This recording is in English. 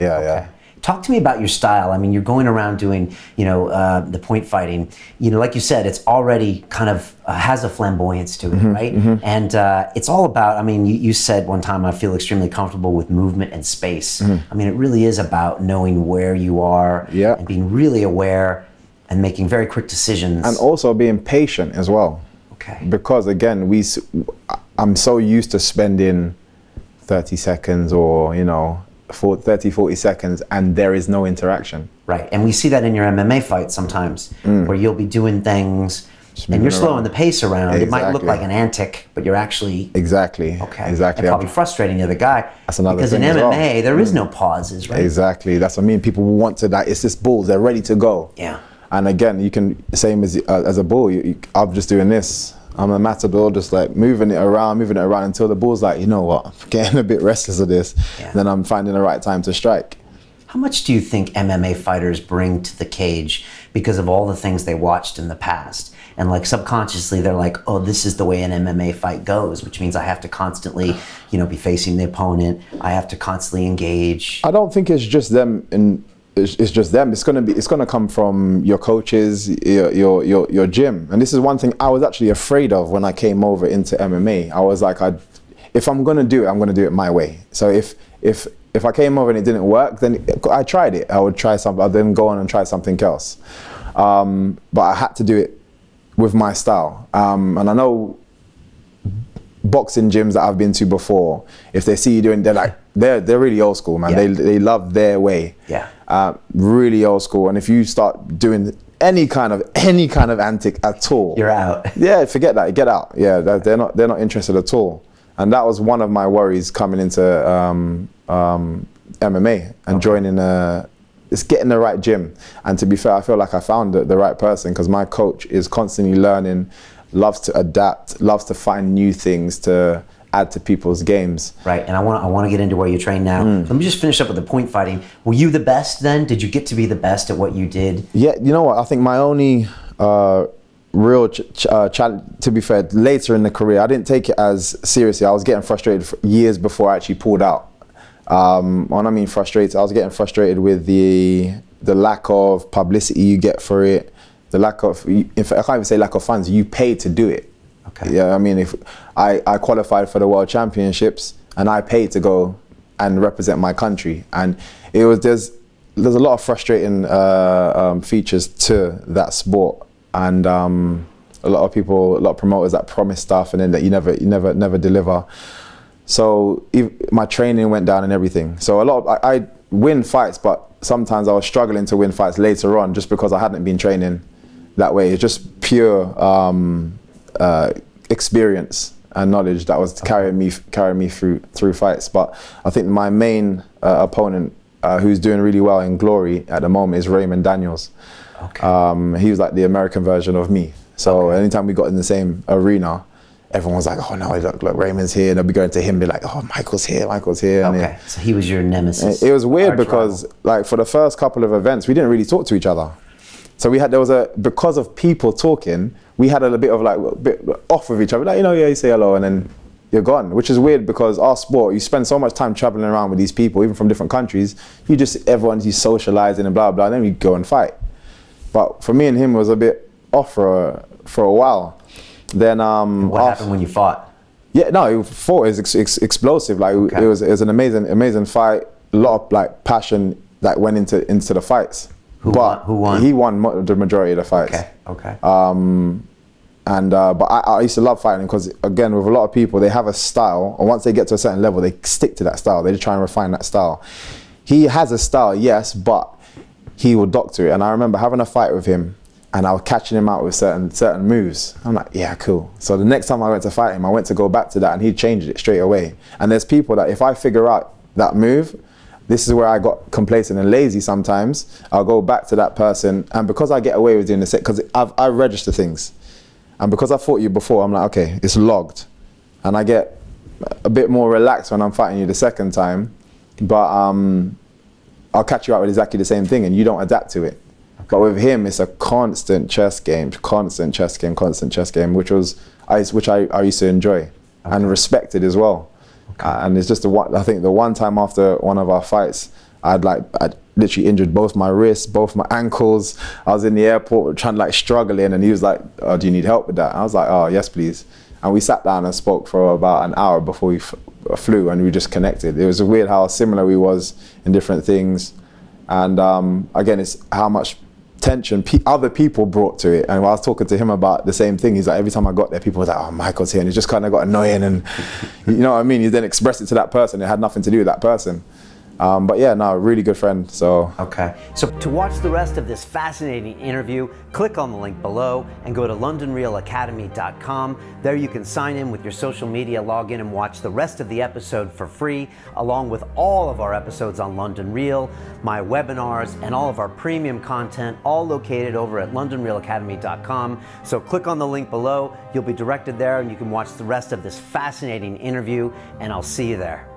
Yeah, Okay. yeah. Talk to me about your style. I mean, you're going around doing, you know, the point fighting. You know, like you said, it's already kind of has a flamboyance to it, right? And it's all about, I mean, you said one time, I feel extremely comfortable with movement and space. I mean, it really is about knowing where you are and being really aware and making very quick decisions. And also being patient as well. Okay. Because again, I'm so used to spending 30 seconds or, you know, 30, 40 seconds, and there is no interaction. Right, and we see that in your MMA fights sometimes, where you'll be doing things and you're slowing the pace around. It might look like an antic, but you're actually... Exactly. Okay. Exactly. And probably frustrating the other guy. That's another because thing in as MMA, well. there is no pauses, right? Exactly. That's what I mean. People want to, like, it's just bulls. They're ready to go. Yeah. And again, you can, same as a bull, I'm just doing this. I'm a matador, just like moving it around until the bull's like, you know what, I'm getting a bit restless of this. Yeah. Then I'm finding the right time to strike. How much do you think MMA fighters bring to the cage because of all the things they watched in the past? And like subconsciously, they're like, oh, this is the way an MMA fight goes, which means I have to constantly, you know, be facing the opponent. I have to constantly engage. I don't think it's just them it's just them. It's gonna come from your coaches, your gym. And this is one thing I was actually afraid of when I came over into MMA. I was like, if I'm gonna do it, I'm gonna do it my way. So if I came over and it didn't work, then I tried it. I would try something. I'd then go on and try something else. But I had to do it with my style. And I know boxing gyms that I've been to before, if they see you doing, they're like, they're really old school, man. Yeah. They love their way. Yeah. Really old school. And if you start doing any kind of antic at all, you're out. Yeah, forget that. Get out. Yeah, they're not interested at all. And that was one of my worries coming into MMA and joining it's getting the right gym. And to be fair, I feel like I found the right person, because my coach is constantly learning, loves to adapt, loves to find new things to add to people's games. Right, and I want to get into where you train now. Let me just finish up with the point fighting. Were you the best then? Did you get to be the best at what you did? Yeah, you know what? I think my only real challenge, to be fair, later in the career, I didn't take it as seriously. I was getting frustrated for years before I actually pulled out. When I mean frustrated, I was getting frustrated with the lack of publicity you get for it, the lack of, in fact, I can't even say lack of funds. You pay to do it. Okay. Yeah, I mean, if I qualified for the World Championships and I paid to go and represent my country, and it was there's a lot of frustrating features to that sport, and a lot of promoters that promise stuff and then that you never deliver. So my training went down and everything. So I win fights, but sometimes I was struggling to win fights later on just because I hadn't been training that way. It's just pure experience and knowledge that was carrying me through fights. But I think my main opponent, who's doing really well in Glory at the moment, is Raymond Daniels. Okay. He was like the American version of me. So anytime we got in the same arena, everyone was like, oh no, look, Raymond's here. And they'll be going to him, be like, oh, Michael's here. Okay, so he was your nemesis. It was weird because like for the first couple of events, we didn't really talk to each other. So because of people talking, we had a bit off with each other. Like, you know, yeah, you say hello and then you're gone, which is weird because our sport, you spend so much time traveling around with these people, even from different countries. Everyone's socializing and blah, blah, and then we go and fight. But for me and him, it was a bit off for a while. Then what happened when you fought? Yeah, no, fought is explosive. Like it was an amazing fight. A lot of like passion that went into the fights. Who won? He won the majority of the fights. Okay. But I used to love fighting because, again, with a lot of people, they have a style, and once they get to a certain level, they stick to that style. They just try and refine that style. He has a style, yes, but he will doctor it. And I remember having a fight with him, and I was catching him out with certain moves. I'm like, yeah, cool. So the next time I went to fight him, I went to go back to that, and he changed it straight away. And there's people that if I figure out that move, this is where I got complacent and lazy sometimes. I'll go back to that person, and because I get away with doing this, because I register things, and because I fought you before, I'm like, okay, it's logged, and I get a bit more relaxed when I'm fighting you the second time, but I'll catch you out with exactly the same thing, and you don't adapt to it. Okay. But with him, it's a constant chess game, which I used to enjoy and respected as well. And it's just I think the one time after one of our fights, I'd literally injured both my wrists, both my ankles. I was in the airport trying to like struggling, and he was like, "Oh, do you need help with that?" I was like, "Oh, yes, please." And we sat down and spoke for about an hour before we flew, and we just connected. It was weird how similar we was in different things. And again, it's how much tension other people brought to it. And when I was talking to him about the same thing, he's like, every time I got there, people were like, "Oh, Michael's here," and it just kind of got annoying. And you know what I mean? You then expressed it to that person. It had nothing to do with that person. But yeah, no, really good friend. So okay. So to watch the rest of this fascinating interview, click on the link below and go to LondonRealAcademy.com. There you can sign in with your social media, log in and watch the rest of the episode for free, along with all of our episodes on London Real, my webinars, and all of our premium content, all located over at LondonRealAcademy.com. So click on the link below. You'll be directed there and you can watch the rest of this fascinating interview, and I'll see you there.